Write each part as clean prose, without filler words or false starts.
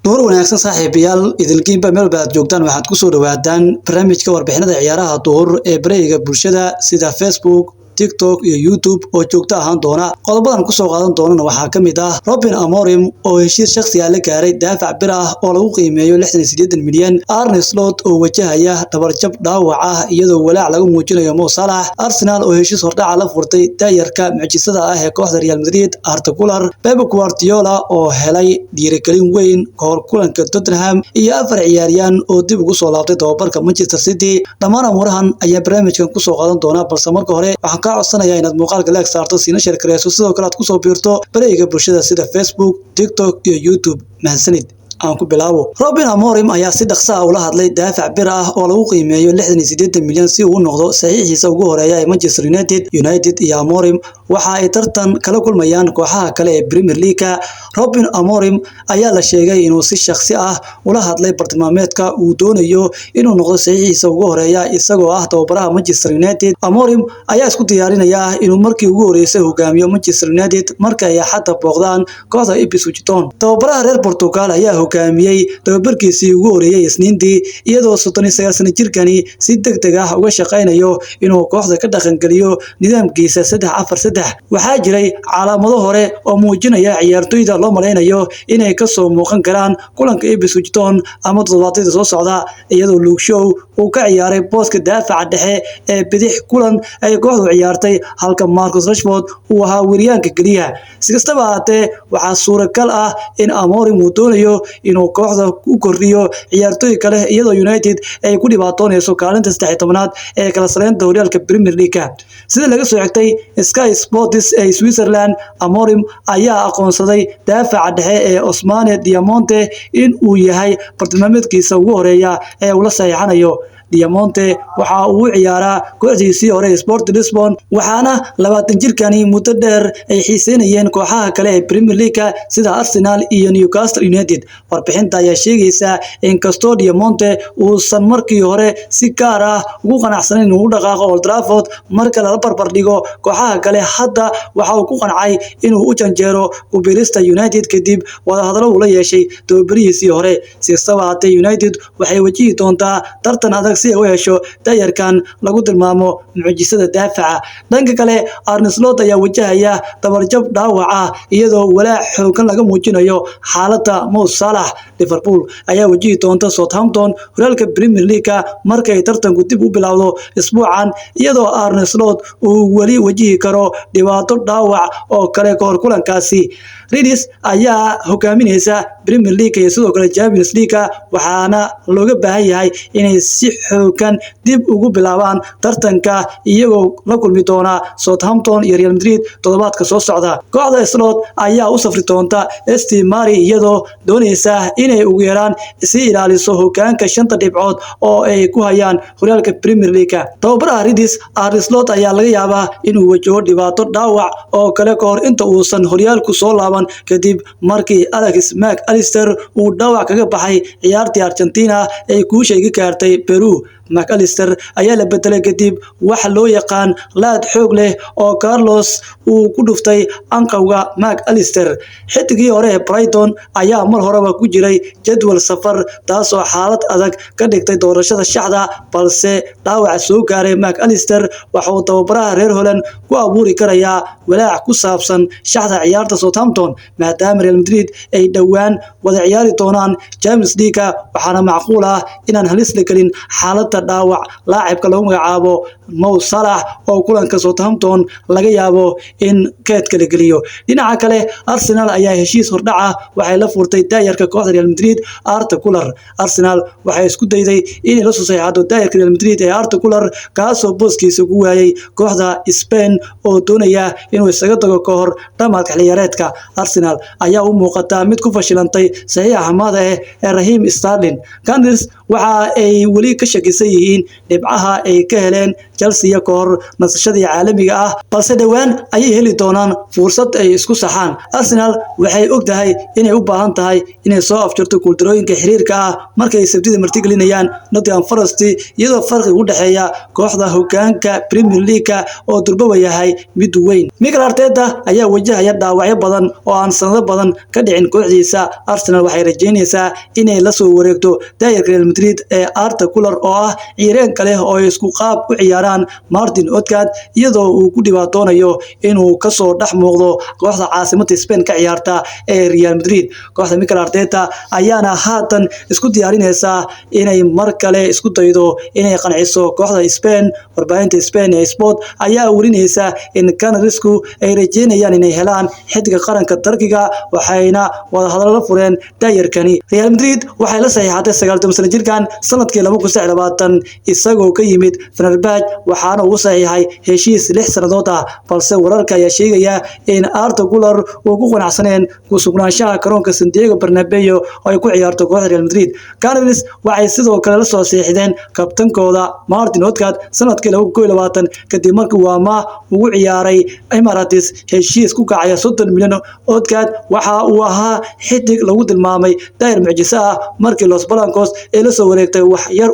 door wanaagsan saaxiibayaal idilkiinba meel baad joogtaan waxaad ku soo dhawaadaan barnaamijka warbixinada ciyaaraha duhur ee barayga bulshada sida Facebook TikTok iyo YouTube oo joogto ahaan doona qodobadan ku soo qaadan doonana waxaa ka mid ah Ruben Amorim oo heshiis shakhsi ah la gaaray daafac bir ah oo lagu qiimeeyo 68 milyan Arne Slot oo wajahaya dabarjab dhaawac ah iyadoo walaac lagu muujinayo Mo Salah Arsenal oo heshiis hordhac la furtay taayirka mucjisada ah ee kooxda Real Madrid Arda Güler Pep Guardiola oo helay dhiirigelin weyn kahor kulanka Tottenham iyo afar ciyaaryahan oo dib ugu soo laabtay tababarka Manchester City dhammaan amurahan ayaa barnaamijkan ku soo qaadan doona balse marka hore waxaan codsanaya inaad muuqaalka like saarto siina share gareyso sidoo kale aad ku soo biirto barayga bulshada sida Facebook, TikTok iyo YouTube. Mahadsanid. aan ku bilaabo Ruben Amorim ayaa si dhaqso ah ula hadlay daafac bir ah oo lagu qiimeeyo 68 milyan si uu u noqdo saxiixiisa ugu horeeya ee Manchester United iyo Amorim waxa ay tartan kala kulmayaan kooxaha kale ee Premier League. Ruben Amorim ayaa la sheegay inuu si shakhsi ah ula hadlay bartilmaameedka uu doonayo inuu noqdo saxiixiisa ugu horeeya isagoo ah tababaraha Manchester United. Amorim ayaa isku diyaarinaya inuu markii ugu horeysay hogaamiyo Manchester United marka ay xadda booqdaan kooxda Ipswich Town. Tababaraha reer Portugal ayaa hogaamiyay tababarkiisii ugu horeeyay Isniintii iyadoo 39 sano jirkani si degdeg ah uga shaqeynayo inuu kooxda ka dhaqangeliyo nidaamkiisa 3-4-3. waxaa jiray calaamado hore oo muujinaya ciyaartoyda loo maleynayo inay ka soo muuqan karaan kulanka Ipswich Town ama toddobaadyada soo socda iyadoo Luke Shaw uu ka ciyaaray booska daafaca dhexe ee bidix kulan ay kooxdu ciyaartay halka Marcus Rashford uu ahaa weeryaanka kaliya. Si kastaba haatee waxaa suuragal ah in Amorim uu doonayo inuu kooxda u kordhiyo ciyaartoy kale iyadoo United ay ku dhibaatoonayso kaalinta 13aad ee kala sareynta horyaalka Premier League. Sida laga soo xigtay Sky Sports ee Switzerland, Amorim ayaa aqoonsaday daafaca dhexe ee Ousmane Diamonte in uu yahay bartilmaameedkiisa ugu horeeya ee uu la saxiixanayo. Diamonte waxa uu ciyaaraa kooxdiisii hore Sporting Lisbon waxaana 20 jirkani muddo dheer ay xiiseynayeen kooxaha kale ee Premier League sida Arsenal iyo Newcastle United. Warbixinta ayaa sheegaysa in kastoo Diamonte uusan markii hore si gaar ah ugu qanacsanayn inuu u dhaqaaqo Old Trafford marka la barbar dhigo kooxaha kale, hadda waxa uu ku qancay inuu u janjeero ku biirista United kadib wadahadalo uu la yeeshay tababarihiisii hore. Si kastaba haatee United waxay wajihi doontaa tartan adag si ay u hesho taayirkan lagu tilmaamo mucjisada daafaca. Dhanka kale Arne Slot ayaa wajahaya dabarjab dhaawac ah iyadoo walaac xooggan laga muujinayo xaaladda Mo Salah. Liverpool ayaa wajihi doonta Southampton horyaalka Premier League marka ay tartanku dib u bilowdo isbuucan iyadoo Arne Slot uu wali wajihi karo dhibaato dhaawac oo kale kahor kulankaasi. Leeds ayaa hogaaminaysa Premier League iyo sidoo kale Champions League waxaana looga baahan yahay inay si xooggan dib ugu bilaabaan tartanka iyagoo la kulmi doona Southampton iyo Real Madrid toddobaadka soo socda. Kooxda Slot ayaa u safri doonta St Mary iyadoo doonaysa inay ugu yaraan si ilaaliso hogaanka 5 dhibcood oo ay ku hayaan horyaalka Premier League. Tababaraha Leeds Arne Slot ayaa laga yaabaa inuu wajaho dhibaato dhaawac oo kale kahor inta uusan horyaalku soo laaban kadib markii Alex McAllister uu dhaawac kaga baxay ciyaartii Argentina ay ku sheegi kartay Peru. McAllister ayaa la bedelay kadib wax loo yaqaan laad xoog leh oo Carlos uu ku dhuftay anqawga McAllister. Xidigii hore ee Brighton ayaa mar horeba ku jiray jadwal safar taasoo xaalad adag ka dhigtay doorashada shaxda, balse dhaawac soo gaaray McAllister waxa uu tababaraha reer Holland ku abuuri karayaa walaac ku saabsan shaxda ciyaarta Southampton maadaama Real Madrid ay dhawaan wada ciyaari doonaan Champions League. waxaana macquul ah inaan halis la gelin xaaladda dhaawac laacibka lagu magacaabo Mo Salah oo kulanka Southampton laga yaabo in keedka la geliyo. Dhinaca kale Arsenal ayaa heshiis hordhac ah waxay la furtay taayirka kooxda Real Madrid Arda Güler. Arsenal waxay isku dayday inay la soo saxiixato taayirka Real Madrid ee Arda Güler kaasoo booskiisa ku waayay kooxda Spain oo doonaya inuu isaga tago kahor dhamaadka xilciyaareedka. Arsenal ayaa u muuqata mid ku fashilantay saxiixa xamaada ee Raheem Sterling. Gunners waxa ay wali ka shakisay leeyihiin dhibcaha ay ka heleen Chelsea ka hor nasashadii caalamiga ah, balse dhawaan ayay heli doonaan fursad ay isku saxaan. Arsenal waxay ogtahay inay u baahan tahay inay soo afjarto guuldarooyinka xiriirka ah markay Sabtida martigelinayaan Nottingham Forest, iyadoo farqi u dhaxeeya kooxda hoggaanka Premier League oo durba yahay mid weyn. Mikel Arteta ayaa wajahaya dhaawacyo badan oo aan sanado badan ka dhicin kooxdiisa. Arsenal waxay rajeynaysaa inay la soo wareegto daayirka Real Madrid ee Arda Güler oo ah ciyaaryahan kale oo isku qaab u ciyaaraan Martin Odegaard, iyadoo uu ku dhibaatoonayo inuu ka soo dhex muuqdo kooxda caasimadda Spain ka ciyaarta ee Real Madrid. Kooxda Mikel Arteta ayaana haatan isku diyaarinaysa inay mar kale isku daydo inay qanciso kooxda Spain. Warbaahinta Spain ee Sport ayaa warinaysa in Canarisku ay rajeynayaan inay helaan xiddiga qaranka Turkiga, waxayna wada hadallo fureen daayirkani. Real Madrid waxay la saxiixatay 19 sano jirkan sanadkii 2020 isagoo ka yimid Fenerbahce, waxaana uu saxiixay heshiis 6 sanadood ah, balse wararka ayaa sheegaya in Arda Güler uu ku qanacsaneen ku sugnaanshaha garoonka Santiago Bernabeu oo ay ku ciyaarto kooxda Real Madrid. Canaris waxay sidoo kale la soo saxiixdeen kabtankooda Martin Odegaard sanadkii 2021 kadib markii uu amaah ugu ciyaaray Emirates heshiis ku kacaya 30 milyan. Odegaard waxa uu ahaa xiddig lagu tilmaamay daayir mucjiso ah markii Los Blancos ay la soo wareegtay wax yar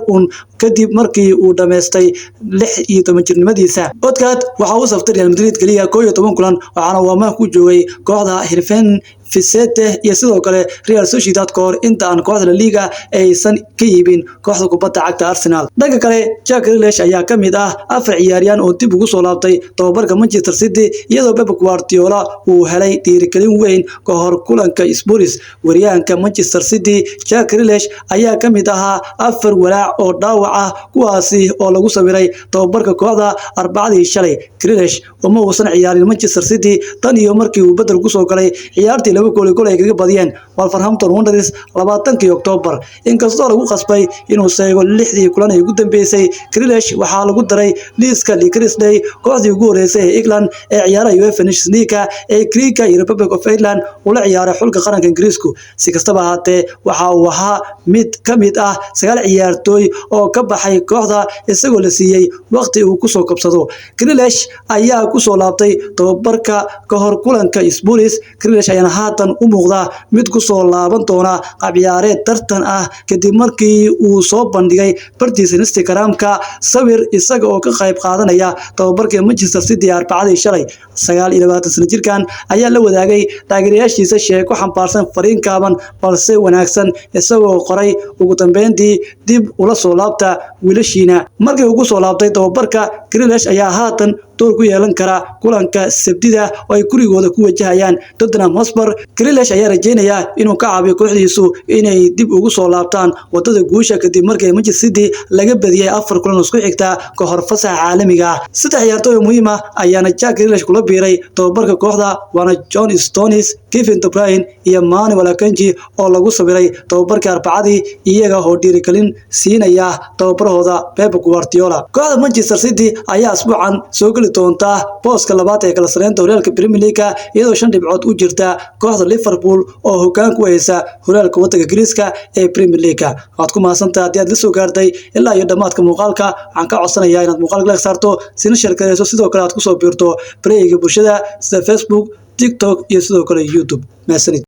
kadib markii uu dhameystay 16 jirnimadiisa. Odegaard waxa uu saftay Real Madrid kaliya 11 kulan, waxaana uu amaah ku joogay kooxda Hirven Vicente iyo sidoo kale Real Sociedad ka hor inta aan kooxda La Liga aysan ka iibin kooxda kubadda cagta Arsenal. Dhanka kale, Jack Grealish ayaa ka mid ah 4 ciyaaryahan oo dib ugu soo laabtay tababarka Manchester City, iyadoo Pep Guardiola uu helay dhiirigelin weyn ka hor kulanka Spurs. Waryahanka Manchester City Jack Grealish ayaa ka mid ahaa 4 walaac oo dhaawac ah kuwaasi oo lagu sawiray tababarka kooxda Arbacadii shalay. Grealish uma uusan ciyaarin Manchester City tan iyo markii uu bedel ku soo galay ciyaartii 2 gool ay kaga badiyeen Wolverhampton Wanderers 20 Oktoobar. Inkastoo lagu qasbay inuu seego 6 kulan ee ugu dambeysay, Grealish waxaa lagu daray liiska Leicester Day, kooxdii ugu horeysay ee England ee ciyaaraha UEFA Nations League ee Greek iyo Republic of Ireland ula ciyaaray xulka qaranka Ingiriisku. Si kastaba ha ahaatee, waxa uu ahaa mid ka mid ah 9 ciyaartooy oo ka baxay kooxda isagoo la siiyay waqti uu ku soo kabsado. Grealish ayaa ku soo laabtay tababarka ka hor kulanka Spurs. Grealish ayaa haatan u muuqda mid ku soo laaban doona qaab ciyaareed tartan ah kadib markii uu soo bandhigay bartiisa Instagram-ka sawir isaga oo ka qayb qaadanaya tababarka Manchester City Arbacadii shalay. 29 sano jirkan ayaa la wadaagay taageerayaashiisa sheeko xambaarsan fariin kaaban balse wanaagsan, isagoo qoray ugu dambeyntii dib ula soo laabta wiilashiina. Markii uu ku soo laabtay tababarka, Grealish ayaa haatan door ku yeelan kara kulanka Sabtida oo ay gurigooda ku wajahayaan Tottenham Hotspur. Grealish ayaa rajeynaya inuu ka caawiyo kooxdiisu inay dib ugu soo laabtaan wadada guusha kadib markii Manchester City laga badiyay 4 kulan isku xigta ka hor fasaxa caalamiga ah. 3 ciyaartooy muhiim ah ayaana Jack Grealish kula biiray tababarka kooxda, waana John Stones, Kevin De Bruyne iyo Manuel Akanji oo lagu sawiray tababarka Arbacadii, iyaga oo dhiirigelin siinaya tababarahooda Pep Guardiola. Kooxda Manchester City ayaa asbuucan soo geli doonta booska labaad ee kala sareynta horyaalka Premier League, iyadoo 5 dhibcood u jirta kooxda Liverpool oo hoggaan ku haysa horyaalka waddanka Ingiriiska ee Premier League. Waad ku mahadsantahay haddii aad la soo gaartay ilaa iyo dhamaadka muuqaalka. Waxaan ka codsanayaa inaad muuqaalka like saarto, sina share gareyso, sidoo kale aad ku soo biirto barayga bulshada sida Facebook, TikTok iyo sidoo kale YouTube. Mahadsanid.